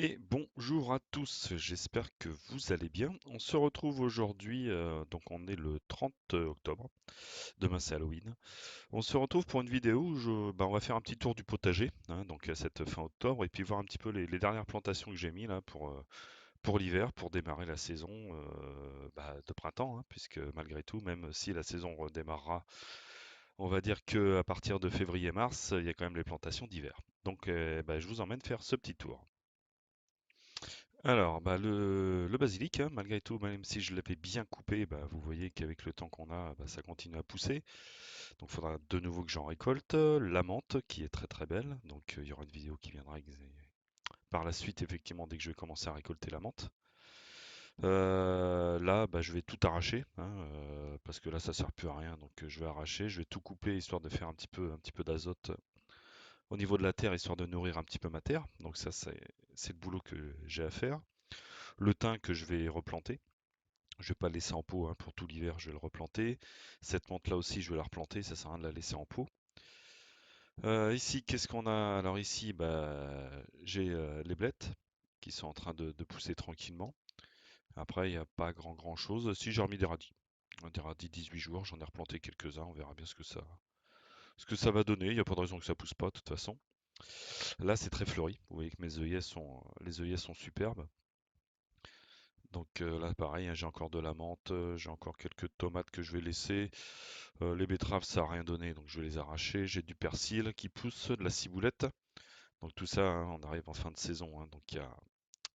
Et bonjour à tous, j'espère que vous allez bien. On se retrouve aujourd'hui, donc on est le 30 octobre, demain c'est Halloween. On se retrouve pour une vidéo où on va faire un petit tour du potager, hein, donc à cette fin octobre, et puis voir un petit peu les dernières plantations que j'ai mis là pour l'hiver, pour démarrer la saison de printemps, hein, puisque malgré tout, même si la saison redémarrera, on va dire que à partir de février-mars, il y a quand même les plantations d'hiver. Donc je vous emmène faire ce petit tour. Alors, le basilic, hein, malgré tout, même si je l'avais bien coupé, vous voyez qu'avec le temps qu'on a, ça continue à pousser. Donc, il faudra de nouveau que j'en récolte. La menthe, qui est très très belle. Donc, il y aura une vidéo qui viendra par la suite, effectivement, dès que je vais commencer à récolter la menthe. Là, je vais tout arracher, hein, parce que là, ça sert plus à rien. Donc, je vais arracher, je vais tout couper, histoire de faire un petit peu d'azote au niveau de la terre, histoire de nourrir un petit peu ma terre. Donc, ça, c'est le boulot que j'ai à faire. Le thym que je vais replanter. Je vais pas le laisser en pot, hein, pour tout l'hiver, je vais le replanter. Cette menthe là aussi, je vais la replanter, ça sert à rien de la laisser en pot. Ici, qu'est-ce qu'on a? Alors ici, j'ai les blettes qui sont en train de pousser tranquillement. Après, il n'y a pas grand chose. Si j'ai remis des radis. Des radis 18 jours, j'en ai replanté quelques-uns, on verra bien ce que ça va donner. Il n'y a pas de raison que ça pousse pas, de toute façon. Là, c'est très fleuri. Vous voyez que les œillets sont superbes. Donc là, pareil, hein, j'ai encore de la menthe, j'ai encore quelques tomates que je vais laisser. Les betteraves, ça a rien donné, donc je vais les arracher. J'ai du persil qui pousse, de la ciboulette. Donc tout ça, hein, on arrive en fin de saison, hein, donc il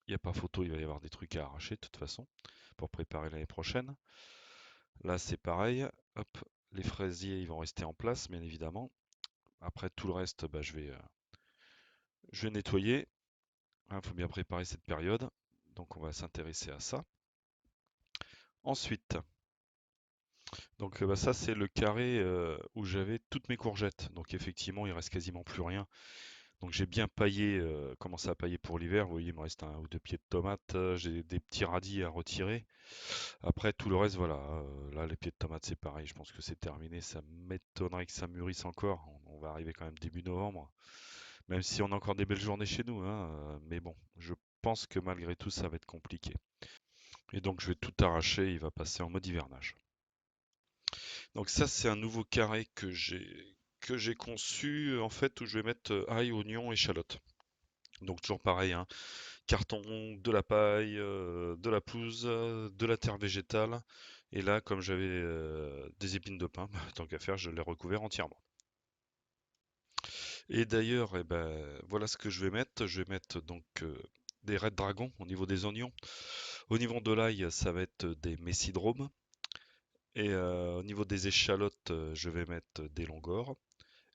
y a pas photo, il va y avoir des trucs à arracher de toute façon pour préparer l'année prochaine. Là, c'est pareil. Hop, les fraisiers, ils vont rester en place, bien évidemment. Après, tout le reste, je vais nettoyer. Il faut bien préparer cette période. Donc on va s'intéresser à ça. Ensuite, donc ça c'est le carré où j'avais toutes mes courgettes. Donc effectivement il reste quasiment plus rien. Donc j'ai bien paillé, commencé à pailler pour l'hiver. Vous voyez, il me reste un ou deux pieds de tomates. J'ai des petits radis à retirer. Après tout le reste, voilà. Là les pieds de tomates c'est pareil. Je pense que c'est terminé. Ça m'étonnerait que ça mûrisse encore. On va arriver quand même début novembre. Même si on a encore des belles journées chez nous, hein. Mais bon, je pense que malgré tout ça va être compliqué. Et donc je vais tout arracher. Il va passer en mode hivernage. Donc ça, c'est un nouveau carré que j'ai conçu en fait où je vais mettre ail, oignon, échalote. Donc toujours pareil, hein, carton, de la paille, de la pelouse, de la terre végétale. Et là, comme j'avais des épines de pin, tant qu'à faire, je l'ai recouvert entièrement. Et d'ailleurs, voilà ce que je vais mettre. Je vais mettre donc des Red Dragon au niveau des oignons. Au niveau de l'ail, ça va être des messidromes. Et au niveau des échalotes, je vais mettre des longors.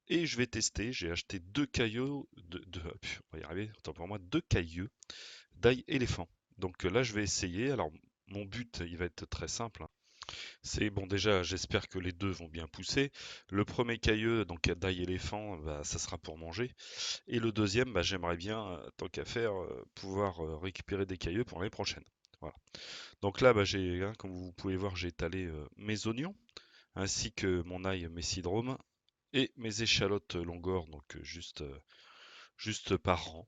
Et je vais tester, j'ai acheté deux cailloux, on va y arriver, autant pour moi, deux cailloux d'ail éléphant. Donc là, je vais essayer. Alors, mon but, il va être très simple, hein. C'est bon, déjà, j'espère que les deux vont bien pousser. Le premier caillou, donc d'ail éléphant, ça sera pour manger. Et le deuxième, j'aimerais bien, tant qu'à faire, pouvoir récupérer des cailloux pour l'année prochaine. Voilà. Donc là, hein, comme vous pouvez voir, j'ai étalé mes oignons, ainsi que mon ail messidrome et mes échalotes Longor, donc juste par rang.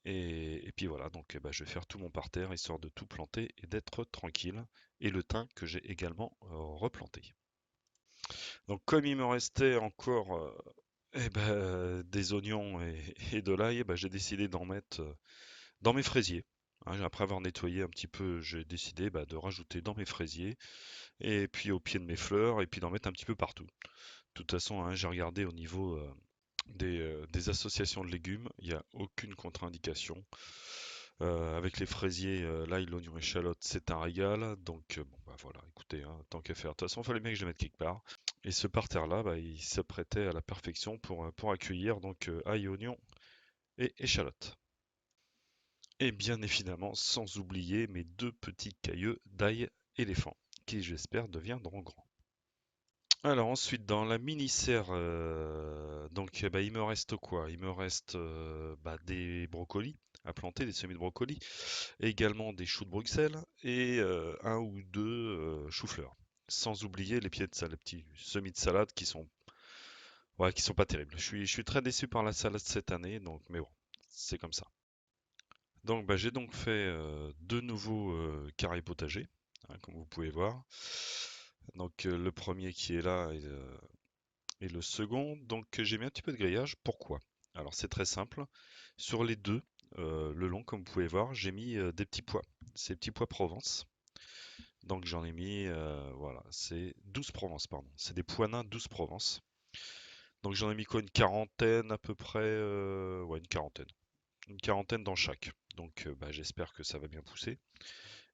Et puis voilà, donc je vais faire tout mon parterre histoire de tout planter et d'être tranquille. Et le thym que j'ai également replanté. Donc comme il me restait encore des oignons et de l'ail, j'ai décidé d'en mettre dans mes fraisiers. Hein, après avoir nettoyé un petit peu, j'ai décidé de rajouter dans mes fraisiers et puis au pied de mes fleurs et puis d'en mettre un petit peu partout. De toute façon, hein, j'ai regardé au niveau des associations de légumes, il n'y a aucune contre-indication. Avec les fraisiers, l'ail, l'oignon, échalote, c'est un régal. Donc voilà, écoutez, hein, tant qu'à faire. De toute façon, il fallait bien que je les mette quelque part. Et ce parterre-là, il s'apprêtait à la perfection pour accueillir donc ail, oignon et échalote. Et bien évidemment, sans oublier mes deux petits cailleux d'ail éléphant, qui j'espère deviendront grands. Alors ensuite, dans la mini-serre, il me reste quoi? Il me reste des brocolis à planter, des semis de brocolis, et également des choux de Bruxelles et un ou deux choux-fleurs. Sans oublier les pieds de salade, les petits semis de salade qui sont, ouais, qui sont pas terribles. Je suis très déçu par la salade cette année, donc mais bon, c'est comme ça. Donc bah, j'ai donc fait deux nouveaux carrés potagers, hein, comme vous pouvez voir. Donc le premier qui est là et le second. Donc j'ai mis un petit peu de grillage. Pourquoi? Alors c'est très simple. Sur les deux, le long, comme vous pouvez voir, j'ai mis des petits pois. Ces petits pois Provence. Donc j'en ai mis, voilà, c'est 12 Provence, pardon. C'est des pois nains 12 Provence. Donc j'en ai mis quoi, une quarantaine à peu près, ouais, une quarantaine. Une quarantaine dans chaque. Donc bah, j'espère que ça va bien pousser.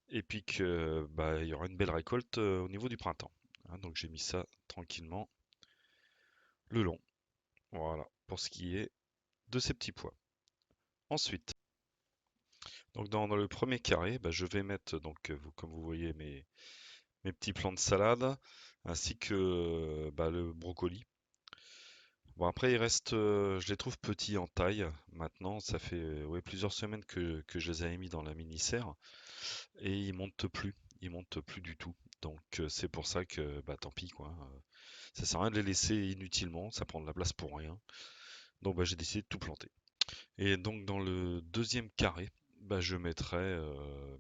Et puis que bah, il y aura une belle récolte au niveau du printemps. Hein, donc j'ai mis ça tranquillement le long. Voilà, pour ce qui est de ces petits pois. Ensuite, donc dans le premier carré, bah, je vais mettre, donc, comme vous voyez, mes petits plants de salade, ainsi que bah, le brocoli. Bon, après, il reste, je les trouve petits en taille. Maintenant, ça fait ouais, plusieurs semaines que je les avais mis dans la mini-serre et ils montent plus. Ils montent plus du tout. Donc, c'est pour ça que, bah, tant pis, quoi. Ça sert à rien de les laisser inutilement, ça prend de la place pour rien. Donc, bah, j'ai décidé de tout planter. Et donc dans le deuxième carré, bah, je mettrai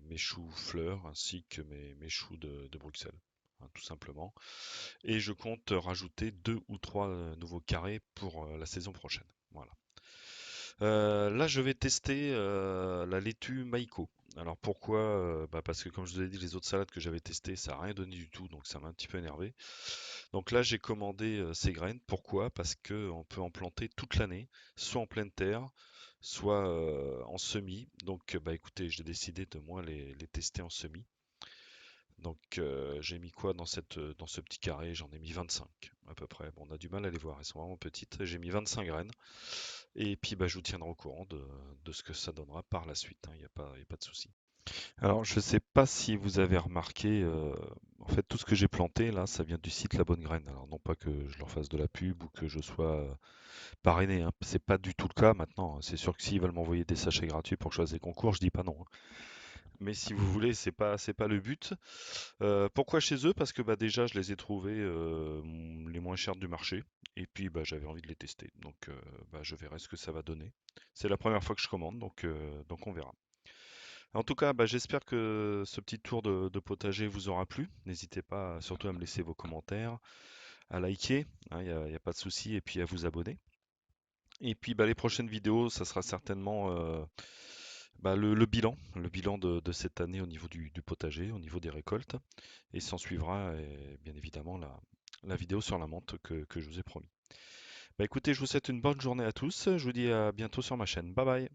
mes choux-fleurs ainsi que mes choux de Bruxelles, hein, tout simplement. Et je compte rajouter deux ou trois nouveaux carrés pour la saison prochaine. Voilà. Là, je vais tester la laitue Maïko. Alors pourquoi? Bah, parce que comme je vous ai dit, les autres salades que j'avais testées, ça n'a rien donné du tout, donc ça m'a un petit peu énervé. Donc là, j'ai commandé ces graines. Pourquoi? Parce que on peut en planter toute l'année, soit en pleine terre, soit en semis. Donc, bah écoutez, j'ai décidé de moi les tester en semis. Donc, j'ai mis quoi dans ce petit carré? J'en ai mis 25 à peu près. Bon, on a du mal à les voir, elles sont vraiment petites. J'ai mis 25 graines. Et puis, bah, je vous tiendrai au courant de ce que ça donnera par la suite, hein. Il y a pas de souci. Alors, je sais pas si vous avez remarqué, en fait, tout ce que j'ai planté là, ça vient du site La Bonne Graine. Alors, non pas que je leur fasse de la pub ou que je sois parrainé, hein. C'est pas du tout le cas maintenant. C'est sûr que s'ils veulent m'envoyer des sachets gratuits pour que je fasse des concours, je dis pas non, hein. Mais si vous voulez, c'est pas le but. Pourquoi chez eux? Parce que bah déjà, je les ai trouvés les moins chers du marché. Et puis bah j'avais envie de les tester. Donc bah, je verrai ce que ça va donner. C'est la première fois que je commande, donc on verra. En tout cas, bah, j'espère que ce petit tour de potager vous aura plu. N'hésitez pas surtout à me laisser vos commentaires, à liker, hein, y a pas de souci, et puis à vous abonner. Et puis bah, les prochaines vidéos, ça sera certainement bah, le bilan de cette année au niveau du potager, au niveau des récoltes. Et s'en suivra bien évidemment la vidéo sur la menthe que je vous ai promis. Bah écoutez, je vous souhaite une bonne journée à tous. Je vous dis à bientôt sur ma chaîne. Bye bye.